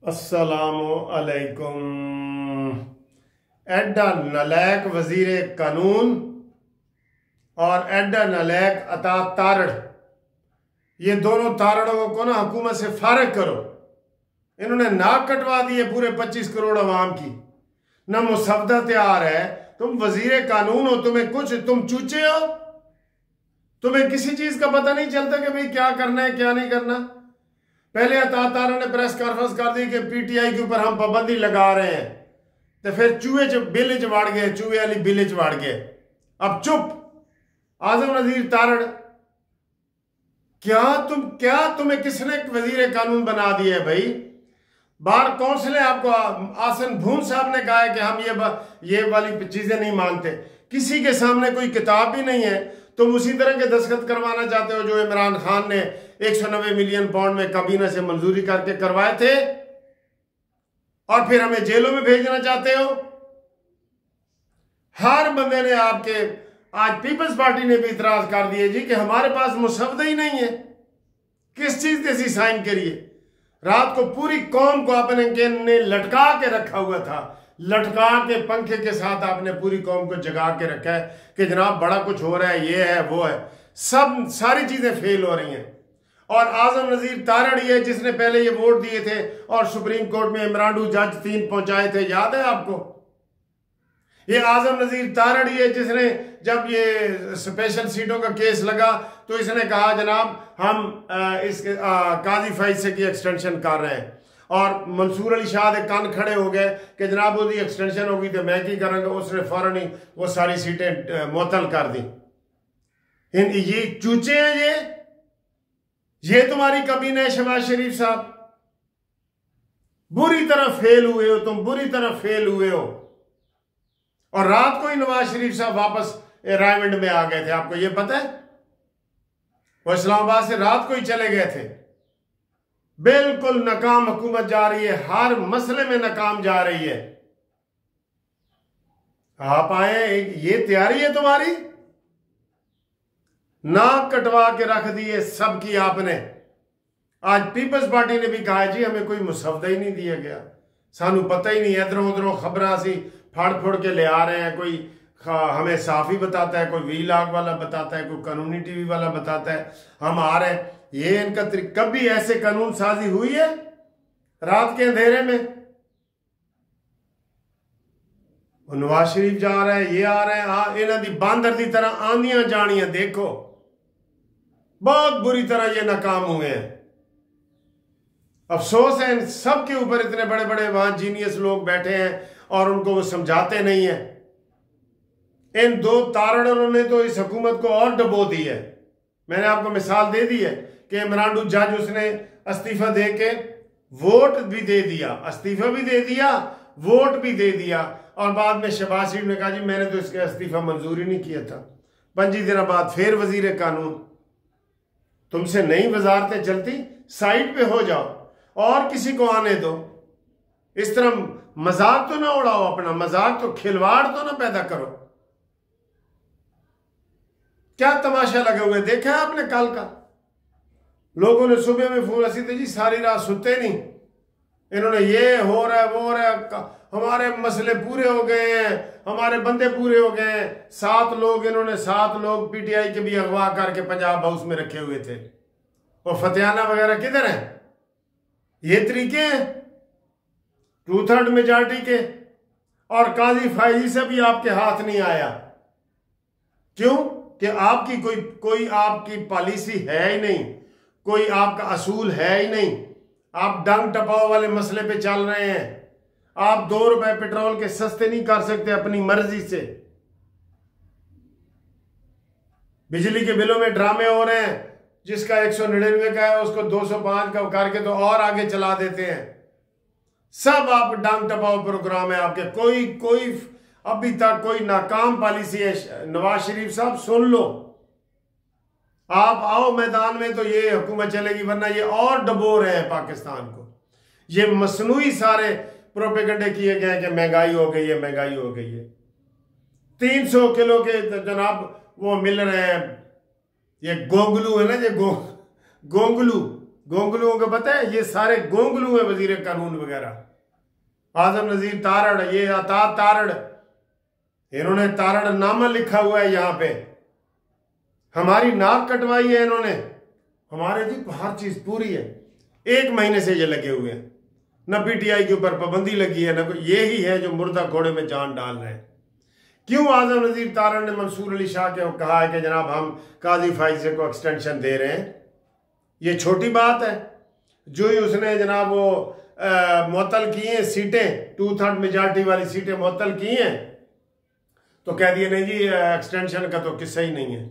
अस्सलामु अलैकुम। एडा नलैक वजीर कानून और एडा नलैक अता तारड़, ये दोनों तारड़ों को ना हुकूमत से फारिग करो। इन्होंने नाक कटवा दी है पूरे 25 करोड़ अवाम की। न मुसवदा तैयार है, तुम वजीर कानून हो, तुम्हें कुछ, तुम चूचे हो, तुम्हें किसी चीज का पता नहीं चलता कि भाई क्या करना है क्या नहीं करना। पहले अता तारड़ ने प्रेस कॉन्फ्रेंस कर दी कि पीटीआई के ऊपर हम पाबंदी लगा रहे हैं, तो फिर चूहे च बिल च वड़ गए, चूहे वाली बिल च वड़ गए। अब चुप। आजम नजीर तारड़, क्या तुम्हें किसने वजीर कानून बना दिया है भाई? बार कौंसिल है आपको, आसन भून साहब ने कहा है कि हम ये वाली चीजें नहीं मानते। किसी के सामने कोई किताब भी नहीं है, तुम उसी तरह के दस्तखत करवाना चाहते हो जो इमरान खान ने 190 मिलियन पाउंड में काबीना से मंजूरी करके करवाए थे, और फिर हमें जेलों में भेजना चाहते हो। हर बंदे ने आपके, आज पीपल्स पार्टी ने भी इतराज कर दिए जी कि हमारे पास मुसवदा ही नहीं है, किस चीज के सी साइन करिए। रात को पूरी कौम को आपने लटका के रखा हुआ था, लटका के पंखे के साथ आपने पूरी कौम को जगा के रखा है कि जनाब बड़ा कुछ हो रहा है, ये है वो है, सब सारी चीजें फेल हो रही हैं। और आजम नजीर तारड़ ये जिसने पहले ये वोट दिए थे और सुप्रीम कोर्ट में इमरान जज 3 पहुंचाए थे, याद है आपको? ये आजम नजीर तारड़ ये जिसने जब ये स्पेशल सीटों का केस लगा तो इसने कहा जनाब हम इसके काजी फैसले की एक्सटेंशन कर रहे हैं, और मंसूर अली शाह के कान खड़े हो गए कि जनाब वो एक्सटेंशन होगी तो मैं की करूंगा। उसने फौरन ही वो सारी सीटें मुअत्तल कर दी। ये चूचे हैं, ये तुम्हारी काबीना है। शहबाज शरीफ साहब बुरी तरह फेल हुए हो, तुम बुरी तरह फेल हुए हो। और रात को ही नवाज शरीफ साहब वापस रायविंड में आ गए थे, आपको ये पता है? वो इस्लामाबाद से रात को ही चले गए थे। बिल्कुल नाकाम हुकूमत जा रही है, हर मसले में नाकाम जा रही है। आप आए, ये तैयारी है तुम्हारी? नाक कटवा के रख दी है सबकी आपने। आज पीपल्स पार्टी ने भी कहा जी हमें कोई मुसवदा ही नहीं दिया गया, सानू पता ही नहीं, इधरों उधरों खबर असी फाड़ फोड़ के ले आ रहे हैं। कोई हमें साफ ही बताता है, कोई वी लाग वाला बताता है, कोई कानूनी टीवी वाला बताता है, हम आ रहे हैं। ये इनका कभी ऐसे कानून साजी हुई है रात के अंधेरे में? नवाज शरीफ जा रहा है, ये आ रहे हैं, इन्हों की बांदर की तरह आंदियां जानियां देखो, बहुत बुरी तरह ये नाकाम हुए हैं। अफसोस है इन सब के ऊपर, इतने बड़े बड़े वहां जीनियस लोग बैठे हैं और उनको वो समझाते नहीं है। इन दो तारड़ों ने तो इस हुकूमत को और डबो दी है। मैंने आपको मिसाल दे दी है कि इमरान जज उसने इस्तीफा दे के वोट भी दे दिया, इस्तीफा भी दे दिया, वोट भी दे दिया, और बाद में शहबाज शरीफ ने कहा जी मैंने तो इसका इस्तीफा मंजूर ही नहीं किया था। 5 दिन बाद फिर वजीर कानून। तुमसे नई वजारतें चलती, साइड पे हो जाओ और किसी को आने दो। इस तरह मजाक तो ना उड़ाओ अपना, मजाक तो, खिलवाड़ तो ना पैदा करो। क्या तमाशा लगे हुए देखा है आपने कल का? लोगों ने सुबह में फोन ऐसी थे जी सारी रात सुते नहीं, इन्होंने ये हो रहा है वो हो रहा है, हमारे मसले पूरे हो गए हैं, हमारे बंदे पूरे हो गए हैं। 7 लोग इन्होंने 7 लोग पीटीआई के भी अगवा करके पंजाब हाउस में रखे हुए थे। और फतेहाना वगैरह किधर है? ये तरीके हैं 2/3 मेजॉरिटी के। और काजी फायजी से भी आपके हाथ नहीं आया। क्यों? कि आपकी कोई आपकी पॉलिसी है ही नहीं, कोई आपका असूल है ही नहीं। आप डंग टपाव वाले मसले पे चल रहे हैं। आप 2 रुपए पेट्रोल के सस्ते नहीं कर सकते अपनी मर्जी से। बिजली के बिलों में ड्रामे हो रहे हैं, जिसका 199 का है उसको 205 का करके तो और आगे चला देते हैं। सब आप डंग टपाव प्रोग्राम है आपके। कोई अभी तक कोई नाकाम पॉलिसी है। नवाज शरीफ साहब सुन लो, आप आओ मैदान में तो ये हुकूमत चलेगी, वरना ये और डबो रहे हैं पाकिस्तान को। ये मसनूई सारे प्रोपेगेंडे किए गए कि महंगाई हो गई है, महंगाई हो गई है। 300 किलो के जनाब वो मिल रहे हैं, ये गोंगलू है ना, ये गोंगलू गोंगलुओं को पता है, ये सारे गोंगलू हैं वजीर कानून वगैरह। आजम नजीर तारड़, ये अता तारड़, इन्होंने तारड़ नामा लिखा हुआ है यहाँ पे। हमारी नाक कटवाई है इन्होंने, हमारे जी हर चीज पूरी है। 1 महीने से ये लगे हुए हैं, न पीटीआई के ऊपर पाबंदी लगी है, न कोई। ये ही है जो मुर्दा घोड़े में जान डाल रहे हैं। क्यों आजम नजीर तारड़ ने मंसूर अली शाह के कहा है कि जनाब हम काजी फाइजे को एक्सटेंशन दे रहे हैं? ये छोटी बात है। जो ही उसने जनाब वो मुअत्तल की हैं सीटें, 2/3 मेजॉरिटी वाली सीटें मुअत्तल की हैं, तो कह दिए नहीं जी एक्सटेंशन का तो किस्सा ही नहीं है।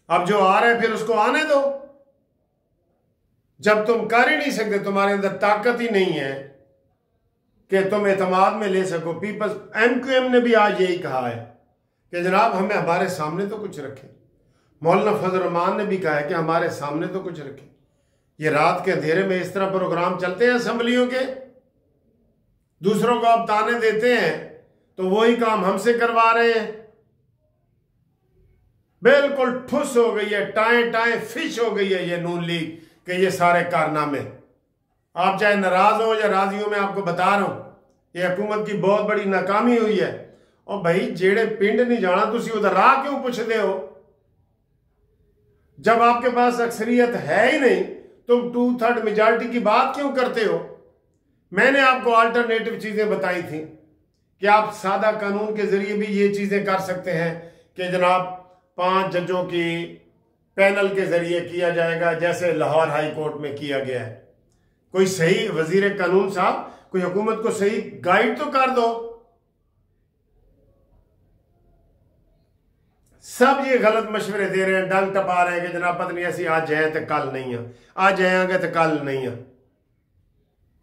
अब जो आ रहे हैं फिर उसको आने दो। जब तुम कर ही नहीं सकते, तुम्हारे अंदर ताकत ही नहीं है कि तुम एतमाद में ले सको। पीपल्स MQM ने भी आज यही कहा है कि जनाब हमें हमारे सामने तो कुछ रखें। मौलाना फजल रहमान ने भी कहा है कि हमारे सामने तो कुछ रखें। ये रात के अंधेरे में इस तरह प्रोग्राम चलते हैं असम्बलियों के, दूसरों को आप ताने देते हैं तो वही काम हमसे करवा रहे हैं। बिल्कुल ठुस हो गई है, टाएं टाएं फिश हो गई है ये नून लीग के ये सारे कारनामे। आप चाहे नाराज हो या राजी हो, मैं आपको बता रहा हूं ये हुकूमत की बहुत बड़ी नाकामी हुई है। और भाई जेड़े पिंड नहीं जाना तुसी उधर राह क्यों पूछते हो? जब आपके पास अक्सरियत है ही नहीं, तुम 2/3 मेजॉरिटी की बात क्यों करते हो? मैंने आपको अल्टरनेटिव चीजें बताई थी कि आप सादा कानून के जरिए भी ये चीजें कर सकते हैं कि जनाब 5 जजों की पैनल के जरिए किया जाएगा, जैसे लाहौर हाई कोर्ट में किया गया है। कोई सही वजीर कानून साहब, कोई हुकूमत को सही गाइड तो कर दो। सब ये गलत मशवरे दे रहे हैं, डंग टपा रहे हैं कि जनाब पता नहीं ऐसी आज है तो कल नहीं है, आज आएंगे तो कल नहीं है।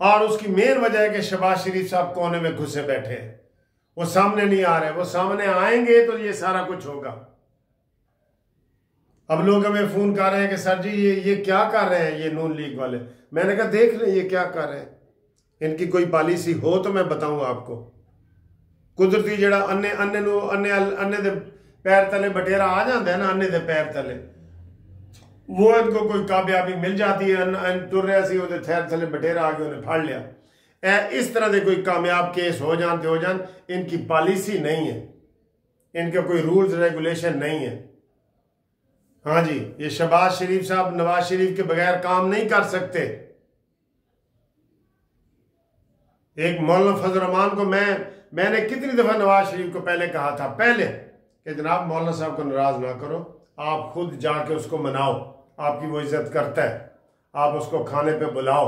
और उसकी मेन वजह है कि शहबाज शरीफ साहब कोने में घुसे बैठे हैं, वो सामने नहीं आ रहे। वो सामने आएंगे तो ये सारा कुछ होगा। अब लोग हमें फोन कर रहे हैं कि सर जी ये क्या कर रहे हैं ये नून लीग वाले। मैंने कहा देख लें ये क्या कर रहे हैं, इनकी कोई पॉलिसी हो तो मैं बताऊं आपको। कुदरती जड़ा अन्ने दे पैर तले बटेरा आ जाता है ना, अन्ने दे पैर तले, वो इनको कोई कामयाबी मिल जाती है। तुर रहा सी ਉਹਦੇ थैर थले बटेरा आ गया, उन्हें फाड़ लिया। इस तरह के कोई कामयाब केस हो जान तो हो जान। इनकी पॉलिसी नहीं है, इनके कोई रूल्स रेगुलेशन नहीं है। हाँ जी, ये शहबाज शरीफ साहब नवाज शरीफ के बगैर काम नहीं कर सकते। एक मौलाना फजल रहमान को मैंने कितनी दफा नवाज शरीफ को पहले कहा था कि जनाब मौलाना साहब को नाराज ना करो, आप खुद जाके उसको मनाओ, आपकी वो इज्जत करता है, आप उसको खाने पे बुलाओ,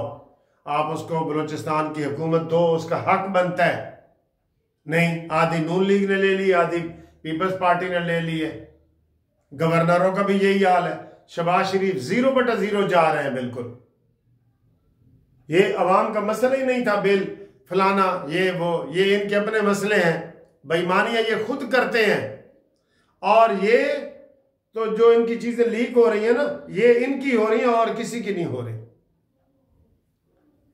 आप उसको बलूचिस्तान की हुकूमत दो, उसका हक बनता है। नहीं, आधी नून लीग ने ले ली, आधी पीपल्स पार्टी ने ले ली है। गवर्नरों का भी यही हाल है। शहबाज शरीफ 0/0 जा रहे हैं बिल्कुल। ये अवाम का मसला ही नहीं था, बिल फलाना ये वो, ये इनके अपने मसले हैं। बेईमानियां ये खुद करते हैं। और ये तो जो इनकी चीजें लीक हो रही है ना, ये इनकी हो रही है और किसी की नहीं हो रही।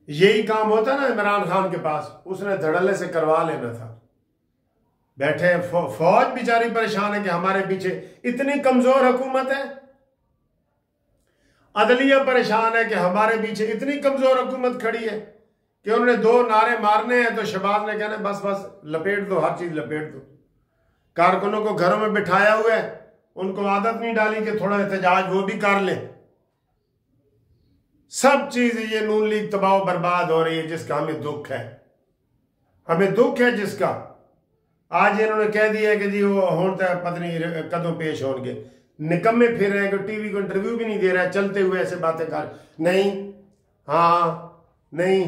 यही काम होता ना इमरान खान के पास, उसने धड़ल्ले से करवा लेना था। बैठे फौज बेचारी परेशान है कि हमारे पीछे इतनी कमजोर हुकूमत है। अदलिया परेशान है कि हमारे पीछे इतनी कमजोर हुकूमत खड़ी है कि उन्होंने 2 नारे मारने हैं तो शहबाज ने कहना बस बस लपेट दो, हर चीज लपेट दो। कारकुनों को घरों में बिठाया हुआ है, उनको आदत नहीं डाली कि थोड़ा एहतजाज वो भी कर ले। सब चीज ये नून लीग तबाह बर्बाद हो रही है, जिसका हमें दुख है। हमें दुख है जिसका आज इन्होंने कह दिया कि जी वो होता है पता नहीं कदों पेश होंगे। निकम्मे फिर रहे हैं कि टीवी को इंटरव्यू भी नहीं दे रहा है, चलते हुए ऐसे बातें कर नहीं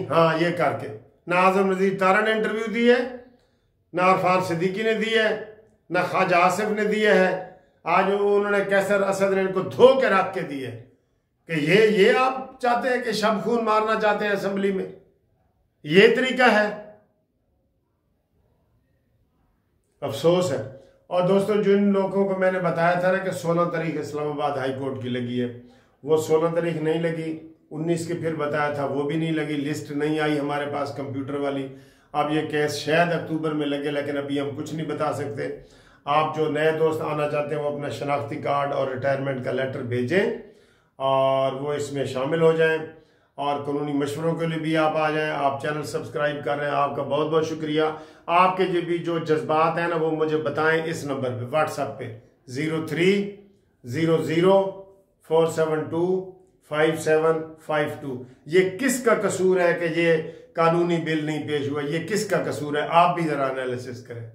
हाँ ये करके। ना आजम नजीर तारा ने इंटरव्यू दी है, ना अरफान सिद्दीकी ने दी है, ना ख्वाजा आसिफ ने दिया है। आज उन्होंने कैसर असद ने इनको धो के रख के दिए कि ये आप चाहते हैं कि शब खून मारना चाहते हैं असेंबली में, ये तरीका है। अफसोस है। और दोस्तों जिन लोगों को मैंने बताया था ना कि 16 तारीख इस्लामाबाद हाई कोर्ट की लगी है, वो 16 तारीख नहीं लगी। 19 की फिर बताया था, वो भी नहीं लगी। लिस्ट नहीं आई हमारे पास कंप्यूटर वाली। अब ये केस शायद अक्टूबर में लगे, लेकिन अभी हम कुछ नहीं बता सकते। आप जो नए दोस्त आना चाहते हैं वो अपना शनाख्ती कार्ड और रिटायरमेंट का लेटर भेजें और वो इसमें शामिल हो जाएं, और कानूनी मशवरों के लिए भी आप आ जाएं। आप चैनल सब्सक्राइब कर रहे हैं, आपका बहुत बहुत शुक्रिया। आपके जो जज्बात हैं ना वो मुझे बताएं इस नंबर पे, व्हाट्सएप पे 030047255752। ये किसका कसूर है कि ये कानूनी बिल नहीं पेश हुआ, ये किसका कसूर है? आप भी जरा एनालिसिस करें।